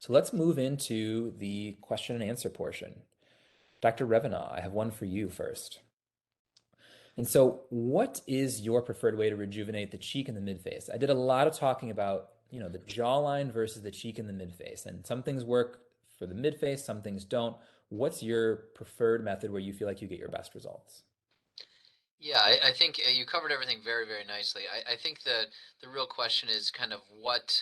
So let's move into the question and answer portion. Dr. Revenaugh, I have one for you first. And so, what is your preferred way to rejuvenate the cheek and the midface? I did a lot of talking about, the jawline versus the cheek and the midface, and some things work for the midface, some things don't. What's your preferred method where you feel like you get your best results? Yeah, I think you covered everything very, very nicely. I think the real question is kind of what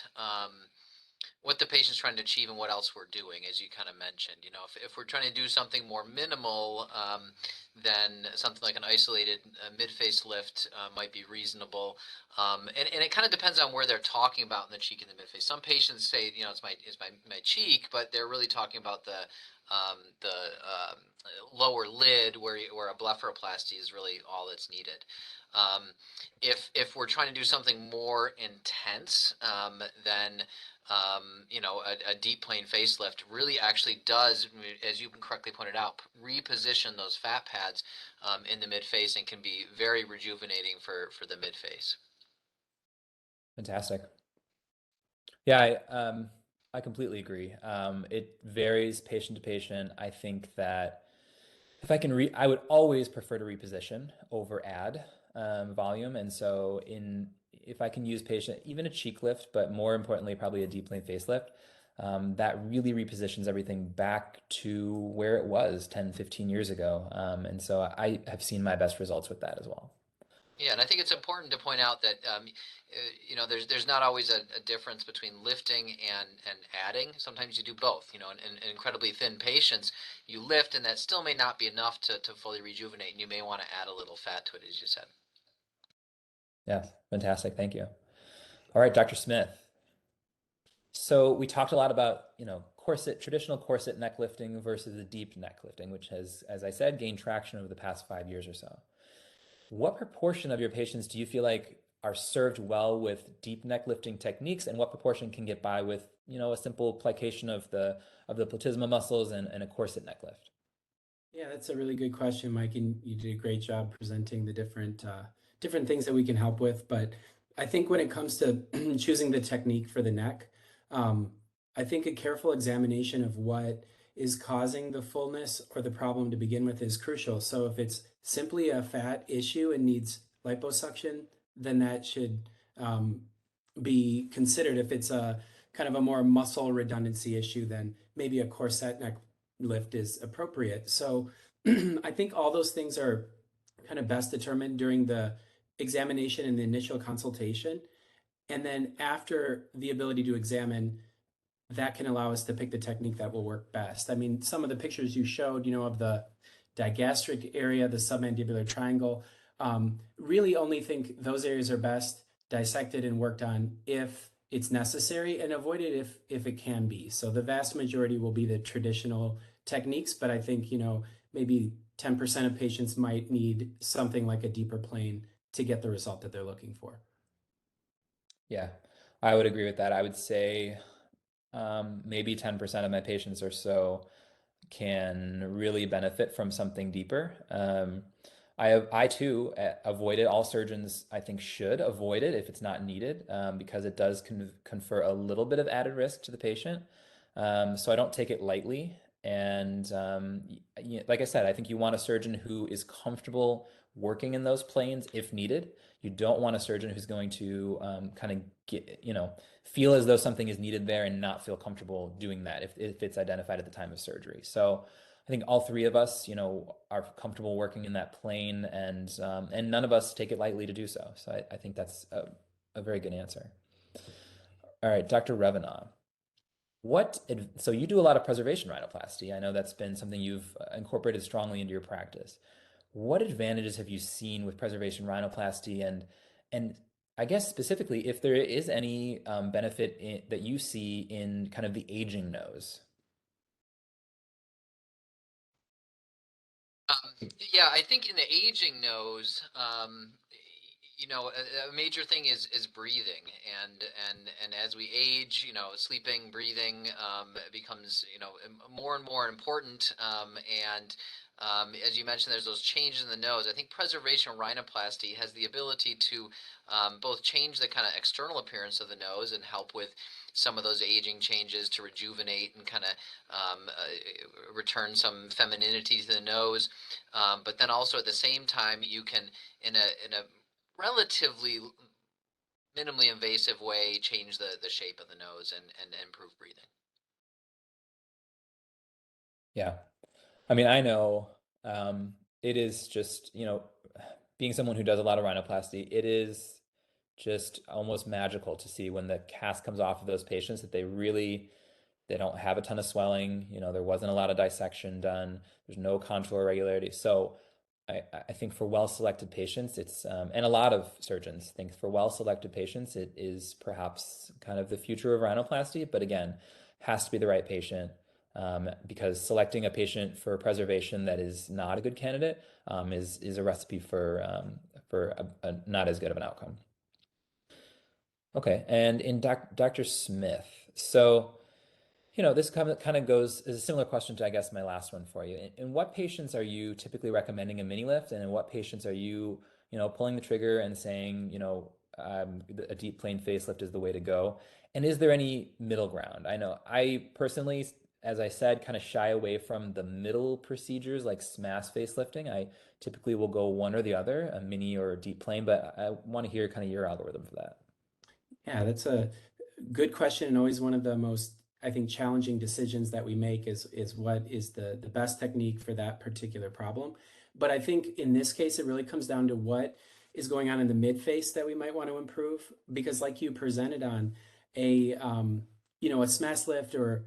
the patient's trying to achieve and what else we're doing, as you kind of mentioned. If we're trying to do something more minimal, then something like an isolated mid-face lift might be reasonable. And it kind of depends on where they're talking about in the cheek and the mid-face. Some patients say, it's my cheek, but they're really talking about the lower lid where a blepharoplasty is really all that's needed. Um, if we're trying to do something more intense, then a deep plane facelift really actually does, as you correctly pointed out, reposition those fat pads in the mid face and can be very rejuvenating for the mid face. Fantastic. Yeah, I completely agree. It varies patient to patient. I think that if I can I would always prefer to reposition over add volume. And so if I can use patient, even a cheek lift, but more importantly, probably a deep plane facelift, that really repositions everything back to where it was 10, 15 years ago. And so I have seen my best results with that as well. Yeah, and I think it's important to point out that there's not always a difference between lifting and adding. Sometimes you do both. In incredibly thin patients, you lift, and that still may not be enough to fully rejuvenate, and you may want to add a little fat to it, as you said. Yeah, fantastic. Thank you. All right, Dr. Smith. So we talked a lot about, corset, traditional corset neck lifting versus the deep neck lifting, which has, as I said, gained traction over the past 5 years or so. What proportion of your patients do you feel like are served well with deep neck lifting techniques, and what proportion can get by with, a simple plication of the platysma muscles and a corset neck lift? Yeah, that's a really good question, Mike, and you did a great job presenting the different things that we can help with. But I think when it comes to choosing the technique for the neck, um, I think a careful examination of what is causing the fullness or the problem to begin with is crucial. So if it's simply a fat issue and needs liposuction, then that should be considered. If it's a kind of a more muscle redundancy issue, then maybe a corset neck lift is appropriate. So I think all those things are kind of best determined during the examination and the initial consultation. And then after the ability to examine, that can allow us to pick the technique that will work best. I mean, some of the pictures you showed, of the digastric area, the submandibular triangle, really only think those areas are best dissected and worked on if it's necessary and avoided if it can be. So the vast majority will be the traditional techniques, but I think, maybe 10% of patients might need something like a deeper plane to get the result that they're looking for. Yeah, I would agree with that. I would say maybe 10% of my patients or so can really benefit from something deeper. I too avoid it. All surgeons, I think, should avoid it if it's not needed, because it does confer a little bit of added risk to the patient. So I don't take it lightly. And like I said, I think you want a surgeon who is comfortable working in those planes if needed. You don't want a surgeon who's going to kind of feel as though something is needed there and not feel comfortable doing that if it's identified at the time of surgery. So I think all three of us, are comfortable working in that plane, and none of us take it lightly to do so. So I think that's a very good answer. All right, Dr. Revenaugh. So you do a lot of preservation rhinoplasty. I know that's been something you've incorporated strongly into your practice. What advantages have you seen with preservation rhinoplasty, and I guess specifically if there is any benefit that you see in kind of the aging nose? Yeah, I think in the aging nose, a major thing is breathing, and as we age, sleeping, breathing becomes more and more important. And as you mentioned, there's those changes in the nose. I think preservation rhinoplasty has the ability to both change the kind of external appearance of the nose and help with some of those aging changes to rejuvenate and kind of return some femininity to the nose. But then also at the same time, you can in a relatively minimally invasive way change the shape of the nose and improve breathing. Yeah. I mean, I know it is just, being someone who does a lot of rhinoplasty, it is just almost magical to see when the cast comes off of those patients that they don't have a ton of swelling. There wasn't a lot of dissection done. There's no contour irregularity. So I think for well-selected patients, and a lot of surgeons think for well-selected patients, it is perhaps kind of the future of rhinoplasty. But again, has to be the right patient, because selecting a patient for preservation that is not a good candidate, is a recipe for a not as good of an outcome. Okay, and in Dr. Smith, so. This kind of goes is a similar question to, I guess, my last one for you. In what patients are you typically recommending a mini lift, and in what patients are you, pulling the trigger and saying, a deep plane facelift is the way to go? And is there any middle ground? I know I personally, as I said, kind of shy away from the middle procedures like SMAS facelifting. I typically will go one or the other, a mini or a deep plane, but I want to hear kind of your algorithm for that. Yeah, that's a good question, and always one of the most, I think, challenging decisions that we make is what is the best technique for that particular problem. But I think in this case, it really comes down to what is going on in the mid face that we might want to improve. Because, like you presented on a smash lift or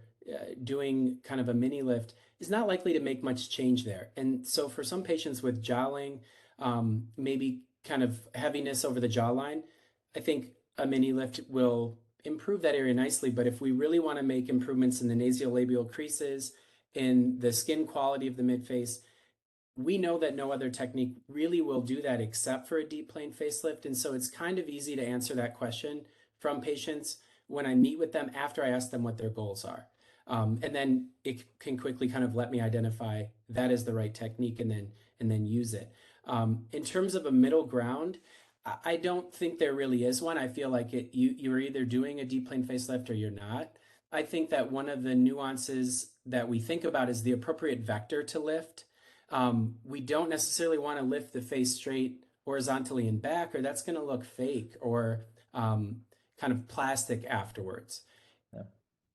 doing kind of a mini lift is not likely to make much change there. And so, for some patients with jowling, maybe kind of heaviness over the jawline, I think a mini lift will improve that area nicely. But if we really want to make improvements in the nasolabial creases, in the skin quality of the midface, we know that no other technique really will do that except for a deep plane facelift. And so it's kind of easy to answer that question from patients when I meet with them after I ask them what their goals are. And then it can quickly kind of let me identify that is the right technique and then use it. In terms of a middle ground, I don't think there really is one. I feel like you're either doing a deep plane facelift or you're not. I think that one of the nuances that we think about is the appropriate vector to lift. We don't necessarily want to lift the face straight horizontally and back, or that's going to look fake or kind of plastic afterwards. Yeah.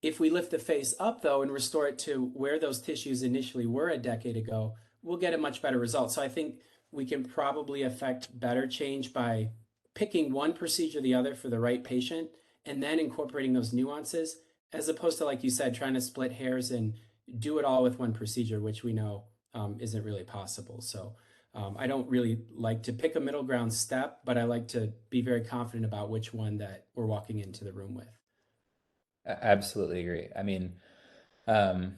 If we lift the face up, though, and restore it to where those tissues initially were a decade ago, we'll get a much better result. So I think we can probably affect better change by picking one procedure or the other for the right patient and then incorporating those nuances, as opposed to, like you said, trying to split hairs and do it all with one procedure, which we know isn't really possible. So I don't really like to pick a middle ground step, but I like to be very confident about which one that we're walking into the room with. Absolutely agree. I mean, Um,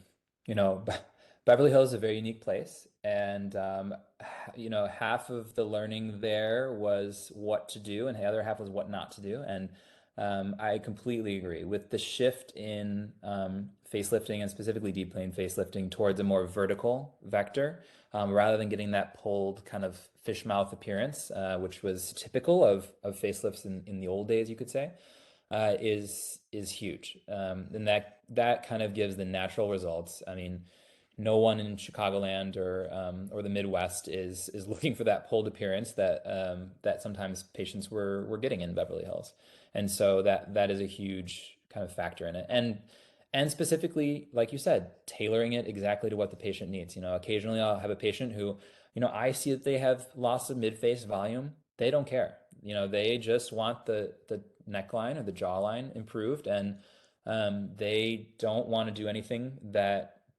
Beverly Hills is a very unique place, and half of the learning there was what to do, and the other half was what not to do. And I completely agree with the shift in facelifting and specifically deep plane facelifting towards a more vertical vector, rather than getting that pulled kind of fish mouth appearance, which was typical of facelifts in the old days, you could say, is huge, and that kind of gives the natural results. I mean, no one in Chicagoland or the Midwest is looking for that pulled appearance that sometimes patients were getting in Beverly Hills, and so that is a huge kind of factor in it, and specifically, like you said, tailoring it exactly to what the patient needs. Occasionally I'll have a patient who, I see that they have loss of mid-face volume. They don't care. They just want the neckline or the jawline improved, and they don't want to do anything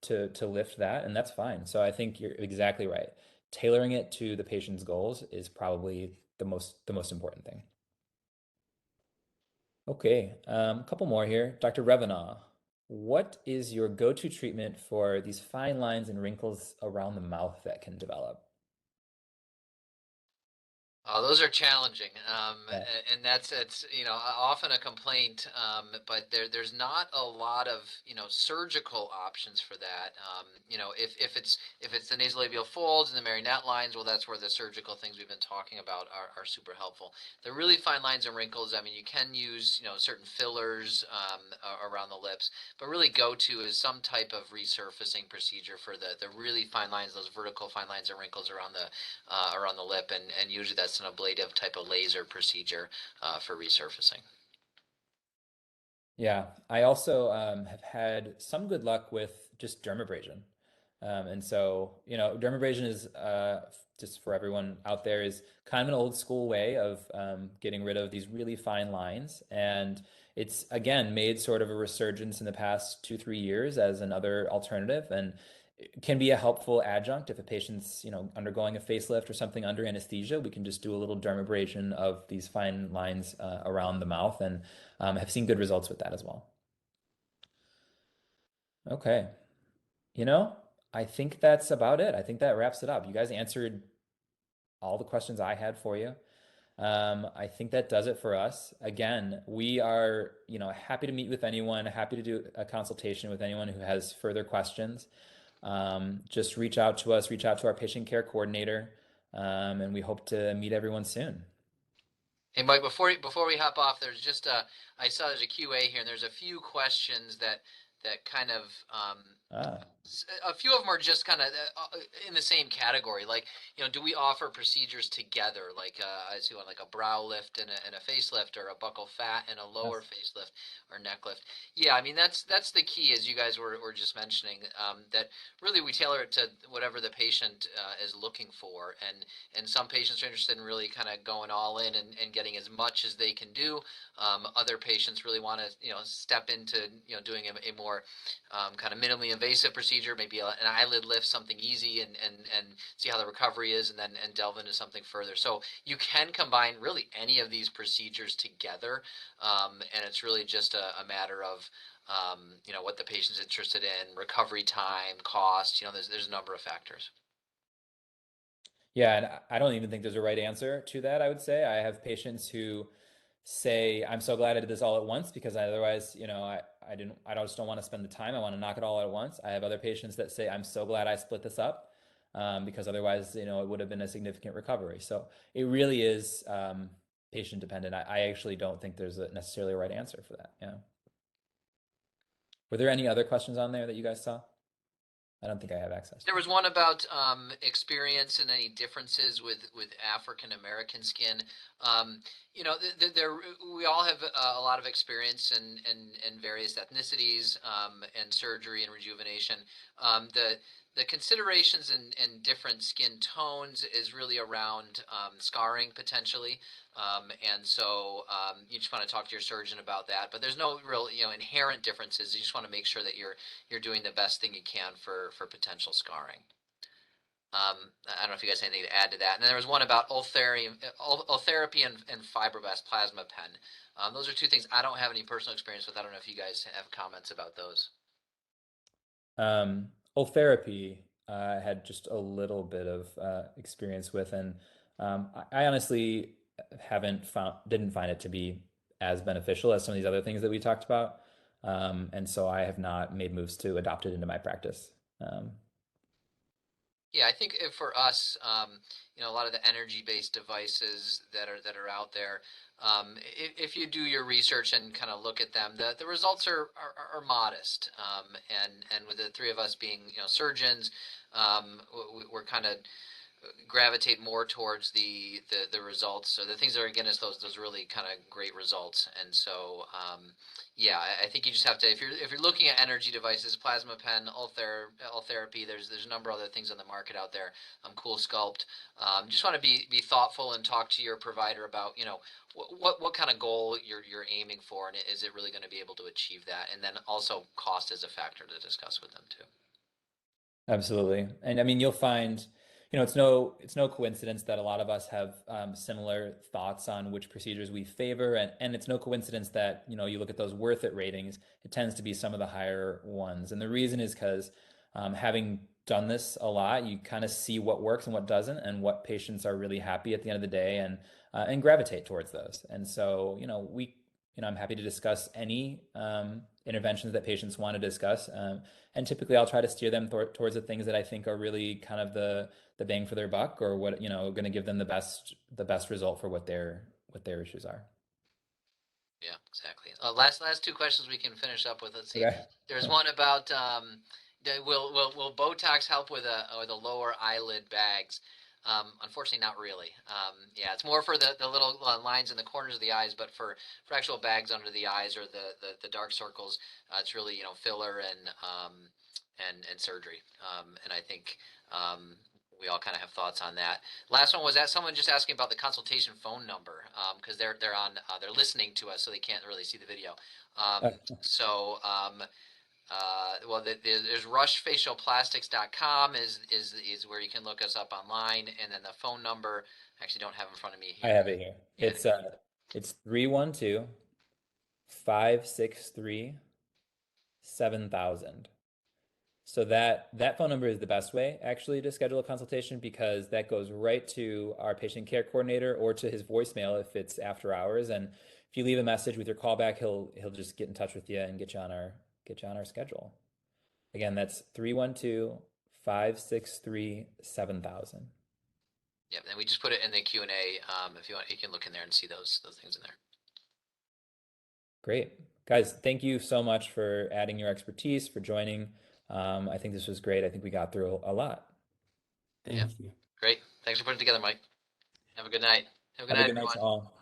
to lift that, and that's fine. So I think you're exactly right. Tailoring it to the patient's goals is probably the most important thing. Okay, a couple more here. Dr. Revenaugh, what is your go-to treatment for these fine lines and wrinkles around the mouth that can develop? Oh, those are challenging, Yeah. and that's often a complaint. But there's not a lot of surgical options for that. If it's the nasolabial folds and the marionette lines, well, that's where the surgical things we've been talking about are super helpful. The really fine lines and wrinkles, I mean, you can use certain fillers around the lips, but really go to is some type of resurfacing procedure for the really fine lines, those vertical fine lines and wrinkles around the lip, and usually that's an ablative type of laser procedure for resurfacing. Yeah, I also have had some good luck with just dermabrasion. And so, dermabrasion is just for everyone out there is kind of an old school way of getting rid of these really fine lines. And it's again made sort of a resurgence in the past 2, 3 years as another alternative. And it can be a helpful adjunct if a patient's, undergoing a facelift or something under anesthesia. We can just do a little dermabrasion of these fine lines around the mouth and have seen good results with that as well. Okay. You know, I think that's about it. I think that wraps it up. You guys answered all the questions I had for you. I think that does it for us. Again, we are, happy to meet with anyone, happy to do a consultation with anyone who has further questions. Just reach out to us, reach out to our patient care coordinator, and we hope to meet everyone soon. Hey Mike, before we hop off, I saw there's a QA here, and there's a few questions that kind of Ah, a few of them are just kind of in the same category. Like, do we offer procedures together? Like, I see one like a brow lift and a facelift, or a buccal fat and a lower yes. facelift or neck lift. Yeah, I mean that's the key, as you guys were just mentioning. That really we tailor it to whatever the patient is looking for, and some patients are interested in really kind of going all in and getting as much as they can do. Other patients really want to step into doing a more kind of minimally invasive procedure, maybe an eyelid lift, something easy, and see how the recovery is, and then delve into something further. So you can combine really any of these procedures together, and it's really just a matter of what the patient's interested in, recovery time, cost. There's a number of factors. Yeah, and I don't even think there's a right answer to that, I would say. I have patients who say, I'm so glad I did this all at once because otherwise, I just don't want to spend the time. I want to knock it all at once. I have other patients that say, I'm so glad I split this up because otherwise, it would have been a significant recovery. So it really is patient dependent. I actually don't think there's necessarily a right answer for that. Yeah. Were there any other questions on there that you guys saw? I don't think I have access There to. was one about experience and any differences with African American skin. There we all have a lot of experience in various ethnicities and surgery and rejuvenation. The considerations in different skin tones is really around scarring potentially. And so you just want to talk to your surgeon about that. But there's no real inherent differences. You just want to make sure that you're doing the best thing you can for potential scarring. I don't know if you guys have anything to add to that. And then there was one about ultherapy and fibroblast plasma pen. Those are two things I don't have any personal experience with. I don't know if you guys have comments about those. Therapy, I had just a little bit of experience with, and I honestly didn't find it to be as beneficial as some of these other things that we talked about. And so I have not made moves to adopt it into my practice. Yeah, I think for us, a lot of the energy-based devices that are out there, if you do your research and kind of look at them, the results are modest. And with the three of us being surgeons, we're kind of gravitate more towards the results. So the things that are getting us those really kind of great results. And so yeah, I think you just have to if you're looking at energy devices, plasma pen, all therapy. There's a number of other things on the market out there. Cool Sculpt. Just want to be thoughtful and talk to your provider about what kind of goal you're aiming for, and is it really going to be able to achieve that? And then also cost is a factor to discuss with them too. Absolutely. And I mean, you'll find, it's no coincidence that a lot of us have similar thoughts on which procedures we favor. And it's no coincidence that, you look at those worth it ratings, it tends to be some of the higher ones. And the reason is because Having done this a lot, you kind of see what works and what doesn't, and what patients are really happy at the end of the day, and gravitate towards those. And so, I'm happy to discuss any interventions that patients want to discuss. And typically I'll try to steer them towards the things that I think are really kind of the bang for their buck, or what, going to give them the best result for what their issues are. Yeah, exactly. Last two questions we can finish up with. Let's see. Okay. There's one about will Botox help with the lower eyelid bags? Unfortunately, not really. Yeah, it's more for the little lines in the corners of the eyes, but for actual bags under the eyes or the dark circles, it's really filler and surgery. And I think we all kind of have thoughts on that. Last one was that someone just asking about the consultation phone number because they're listening to us, so they can't really see the video. Um, so well, there's rushfacialplastics.com is where you can look us up online, and then the phone number I actually don't have in front of me I here. have it here. Yeah, It's 312-563-7000. So that phone number is the best way actually to schedule a consultation, because that goes right to our patient care coordinator or to his voicemail if it's after hours. And if you leave a message with your callback, he'll just get in touch with you and get you on our schedule. Again, that's 312-563-7000. yeah. And we just put it in the Q&A. If you want, you can look in there and see those things in there. Great. Guys, thank you so much for adding your expertise, for joining. I think this was great. I think we got through a lot. Yeah, Thank you. great. Thanks for putting it together, Mike. Have a good night. Have a good Have a night, good night everyone. to all.